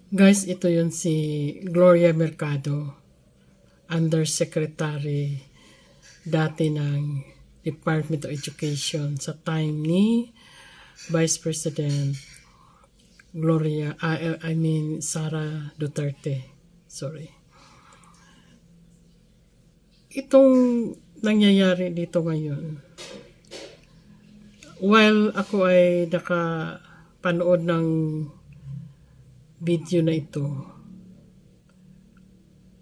Guys, ito yun si Gloria Mercado, Undersecretary dati ng Department of Education sa time ni Vice President Sara Duterte. Sorry. Itong nangyayari dito ngayon, while ako ay nakapanood ng video na ito,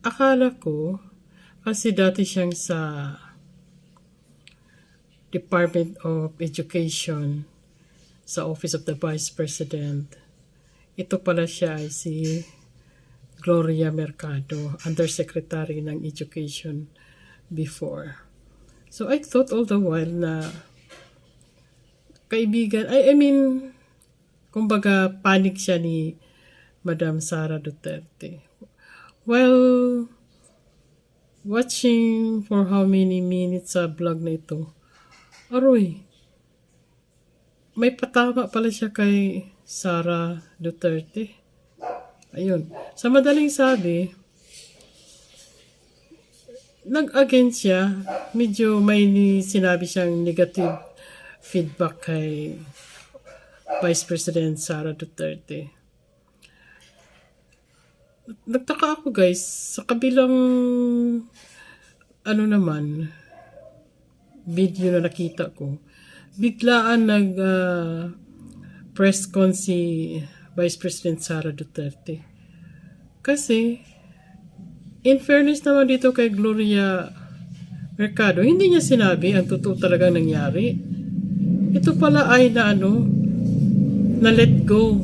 akala ko, kasi dati siyang sa Department of Education, sa Office of the Vice President, ito pala siya ay si Gloria Mercado, Undersecretary ng Education before. So I thought all the while na kaibigan, kumbaga panic siya ni Madam Sara Duterte. Well, watching for how many minutes sa vlog na ito, aroy, may patama pala siya kay Sara Duterte. Ayun. Sa madaling sabi, nag-against siya. Medyo may sinabi siyang negative feedback kay Vice President Sara Duterte. Nagtaka ako guys, sa kabilang video na nakita ko, biglaan press con si Vice President Sara Duterte. Kasi, in fairness naman dito kay Gloria Mercado, hindi niya sinabi ang totoo talagang nangyari. Ito pala ay na let go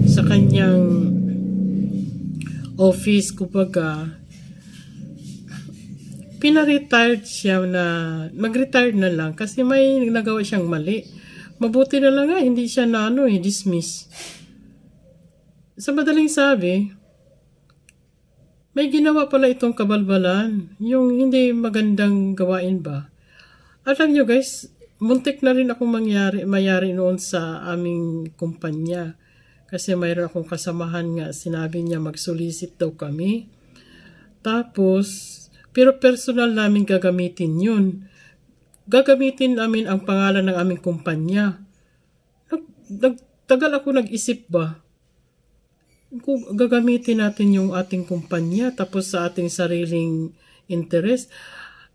sa kanyang office, kumbaga pina-retired siya na mag-retire na lang kasi may nagawa siyang mali. Mabuti na lang hindi siya dismiss. Sa madaling sabi, may ginawa pala itong kabalbalan, yung hindi magandang gawain ba. Alam nyo guys, muntik na rin akong mayari noon sa aming kumpanya. Kasi mayroon akong kasamahan nga, sinabi niya mag-solicit daw kami. Tapos, pero personal namin gagamitin yun. Gagamitin namin ang pangalan ng aming kumpanya. Tagal ako nag-isip ba? Kung gagamitin natin yung ating kumpanya tapos sa ating sariling interest,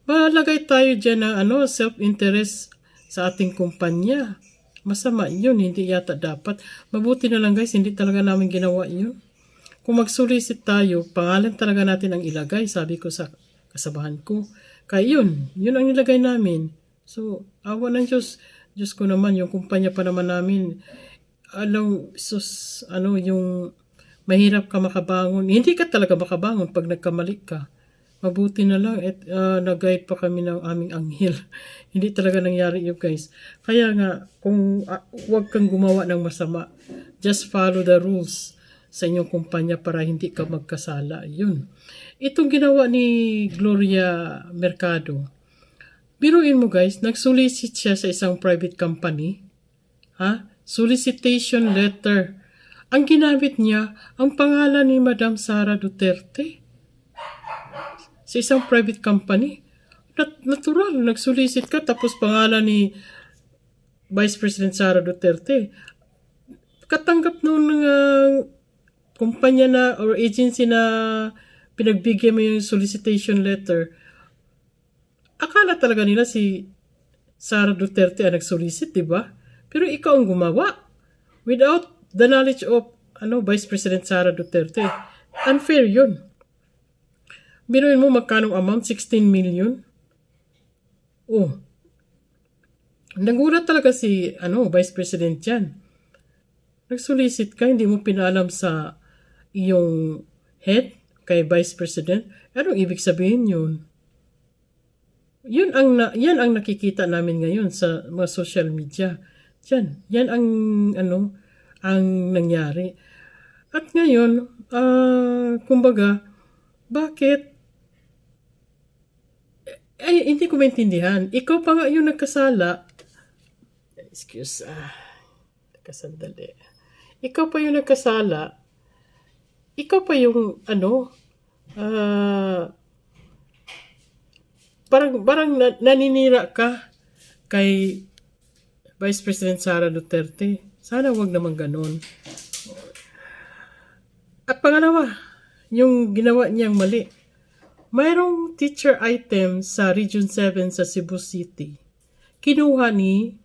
malagay tayo dyan ng self-interest sa ating kumpanya. Masama yun, hindi yata dapat. Mabuti na lang guys, hindi talaga namin ginawa yun. Kung mag-solicit tayo, pangalan talaga natin ang ilagay, sabi ko sa kasabahan ko. Kaya yun ang nilagay namin. So, awa ng Diyos. Diyos ko naman, yung kumpanya pa naman namin, yung mahirap ka makabangon. Hindi ka talaga makabangon pag nagkamali ka. Mabuti na lang nag-guide pa kami ng aming anghel. Hindi talaga nangyari yun guys. Kaya nga, kung huwag kang gumawa ng masama, just follow the rules sa inyong kumpanya para hindi ka magkasala. Yun. Itong ginawa ni Gloria Mercado, biruin mo guys, nag-solicit siya sa isang private company. Solicitation letter. Ang ginamit niya, ang pangalan ni Madam Sara Duterte. Sa isang private company. Natural, nag-solicit ka tapos pangalan ni Vice President Sara Duterte. Katanggap noon ng kumpanya na or agency na pinagbigyan mo yung solicitation letter. Akala talaga nila si Sara Duterte ang nag-solicit, diba? Pero ikaw ang gumawa. Without the knowledge of Vice President Sara Duterte. Unfair yun. Binuin mo magkanong amount? 16 million? Oh. Nagulat talaga si Vice President yan. Nag-solicit ka, hindi mo pinalam sa iyong head kay Vice President. Anong ibig sabihin yun? Yan ang nakikita namin ngayon sa mga social media. Yan ang nangyari. At ngayon, kumbaga, bakit hindi ko maintindihan. Ikaw pa nga yung nagkasala. Excuse, kasandali. Ikaw pa yung nagkasala ikaw pa yung parang naninira ka kay Vice President Sara Duterte. Sana wag naman ganun. At pangalawa, yung ginawa niyang mali. Mayroong teacher item sa Region 7 sa Cebu City. Kinuha ni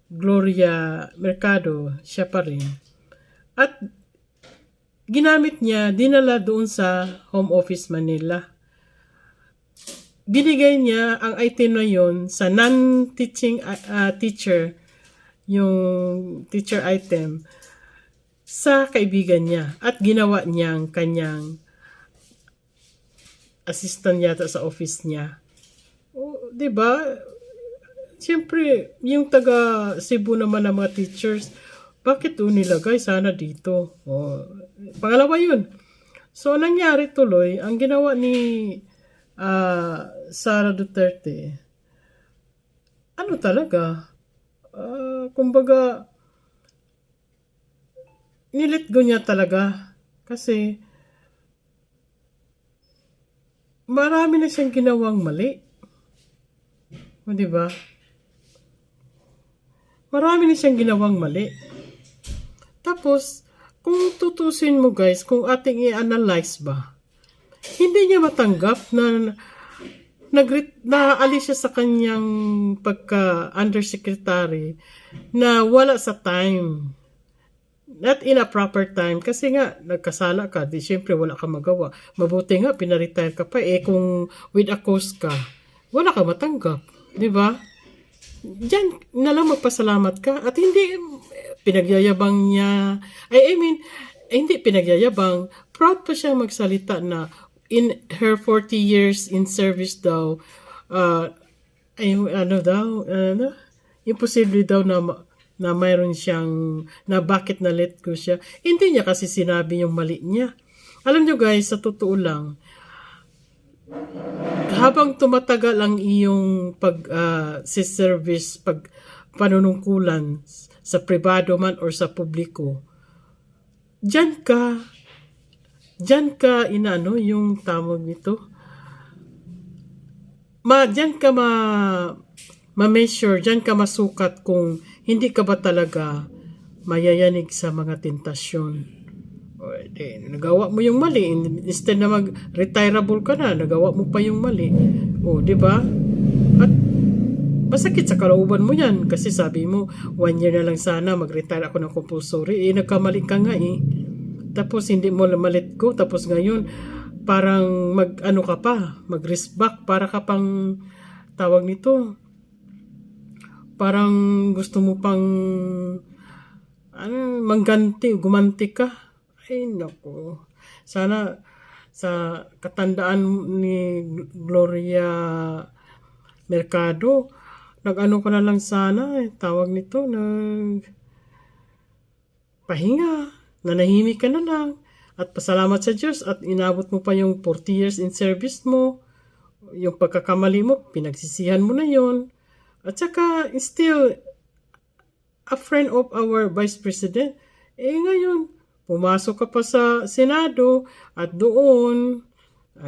Gloria Mercado, siya pa rin. At ginamit niya, dinala doon sa Home Office Manila. Binigay niya ang item na yon sa non-teaching teacher, yung teacher item, sa kaibigan niya. At ginawa niyang kanyang assistant yata sa office niya. O, diba? Siyempre, yung taga Cebu naman ng mga teachers, bakit nilagay sana dito? O, pangalawa yun. So, nangyari tuloy, ang ginawa ni Sara Duterte, talaga, kumbaga, nilit go niya talaga. Kasi, marami na siyang ginawang mali. O, diba? Marami na siyang ginawang mali. Tapos, kung tutusin mo guys, kung ating i-analyze ba, hindi niya matanggap na naalis siya sa kanyang pagka-undersecretary na wala sa time. Not in a proper time. Kasi nga, nagkasala ka. Di syempre, wala ka magawa. Mabuti nga, pinaretire ka pa. Kung with a cause ka, wala ka matanggap. Di ba? Diyan na lang magpasalamat ka. At hindi pinagyayabang niya. Hindi pinagyayabang. Proud pa siya magsalita na in her 40 years in service daw, imposible daw na mayroon siyang, na bakit na let go siya. Hindi niya kasi sinabi yung mali niya. Alam nyo guys, sa totoo lang, habang tumatagal ang iyong service, panunungkulan sa pribado man or sa publiko, diyan ka yung tawag nito, diyan ka ma-measure, diyan ka masukat kung hindi ka ba talaga mayayanig sa mga tentasyon. Nagawa mo yung mali, instead na mag-retirable ka na, nagawa mo pa yung mali. Di ba? At masakit sa kalooban mo yan, kasi sabi mo, 1 year na lang sana, mag-retire ako ng compulsory. Nagkamali ka nga Tapos hindi mo malit go, tapos ngayon, parang mag-risk back, para ka pang, tawag nito, parang gusto mo pang, gumanti ka. Naku. Sana, sa katandaan ni Gloria Mercado, ka na lang sana, tawag nito, pahinga, nanahimik ka na lang, at pasalamat sa Diyos, at inabot mo pa yung 40 years in service mo, yung pagkakamali mo, pinagsisihan mo na yon. At saka, still, a friend of our Vice President, ngayon, pumasok ka pa sa Senado, at doon,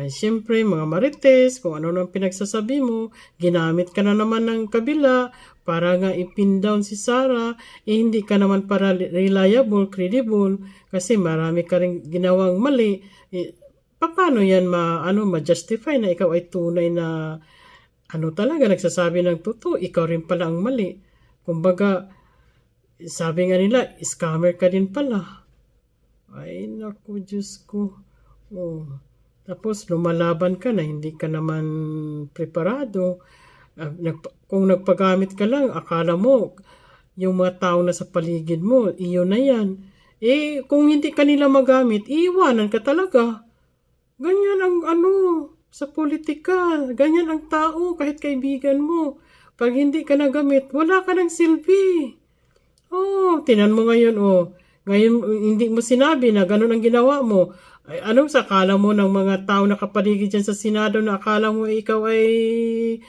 siyempre, mga marites, kung ano nang pinagsasabi mo, ginamit ka na naman ng kabila, para nga ipin down si Sara, hindi ka naman para reliable, credible, kasi marami ka rin ginawang mali. Paano yan ma-justify na ikaw ay tunay na talaga nagsasabi ng totoo, ikaw rin pala ang mali. Kumbaga, sabi nga nila, scammer ka din pala. Ay, naku, Diyos ko. Tapos, lumalaban ka na, hindi ka naman preparado. Kung nagpagamit ka lang, akala mo, yung mga tao na sa paligid mo, iyon na yan. Kung hindi ka nila magamit, iiwanan ka talaga. Ganyan ang sa politika, ganyan ang tao, kahit kaibigan mo. Pag hindi ka nagamit, wala ka ng silbi. Tinan mo ngayon, ngayon, hindi mo sinabi na ganun ang ginawa mo. Anong sa akala mo ng mga tao na kapaligid dyan sa Senado na akala mo ikaw ay,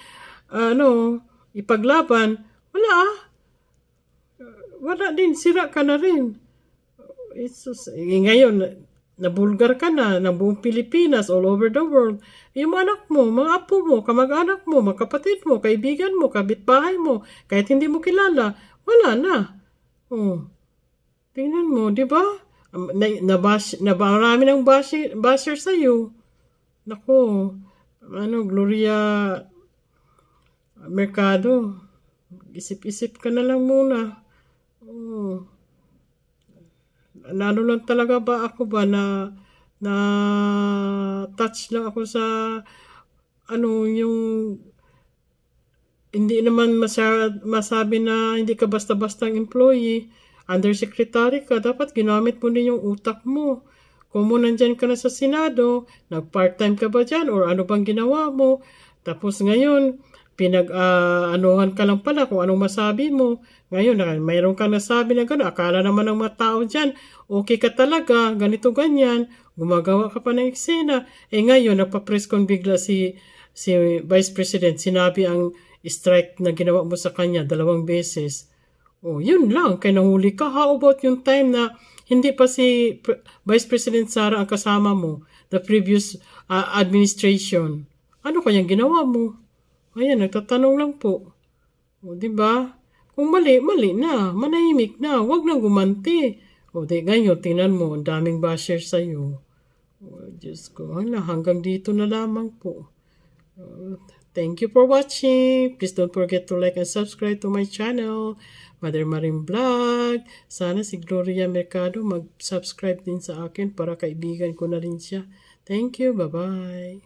ipaglaban? Wala din, sira ka na rin. Ngayon, nabulgar ka na ng buong Pilipinas, all over the world. Yung anak mo, mga apo mo, kamag-anak mo, mga kapatid mo, kaibigan mo, kabitbahay mo, kahit hindi mo kilala, wala na. Oh, tingnan mo, di ba? Marami ng basher sa'yo. Nako, Gloria Mercado, isip-isip ka na lang muna. Oh, lang talaga ba ako ba na touch lang ako sa yung hindi naman masabi na hindi ka basta-bastang employee. Undersecretary ka, dapat ginamit mo din yung utak mo. Kung mo nandyan ka na sa Senado, nag-part-time ka ba dyan or ano bang ginawa mo? Tapos ngayon, pinag-anuhan ka lang pala kung anong masabi mo. Ngayon, mayroon kang nasabi na gano'n. Akala naman ng mga tao dyan, okay ka talaga, ganito ganyan. Gumagawa ka pa ng eksena. Ngayon, nagpa-press con bigla si Vice President. Sinabi ang strike na ginawa mo sa kanya 2 beses. Yun lang. Kaya nahuli ka. How about yung time na hindi pa si Vice President Sara ang kasama mo, the previous administration? Ano kayang ginawa mo? Ayan, nagtatanong lang po. Di ba? Kung mali na. Manahimik na. Huwag nang gumanti. Ngayon, tingnan mo, ang daming basher sa'yo. Diyos ko, hanggang dito na lamang po. Thank you for watching. Please don't forget to like and subscribe to my channel, Mother Marin Vlog. Sana si Gloria Mercado mag-subscribe din sa akin para kaibigan ko na rin siya. Thank you. Bye-bye.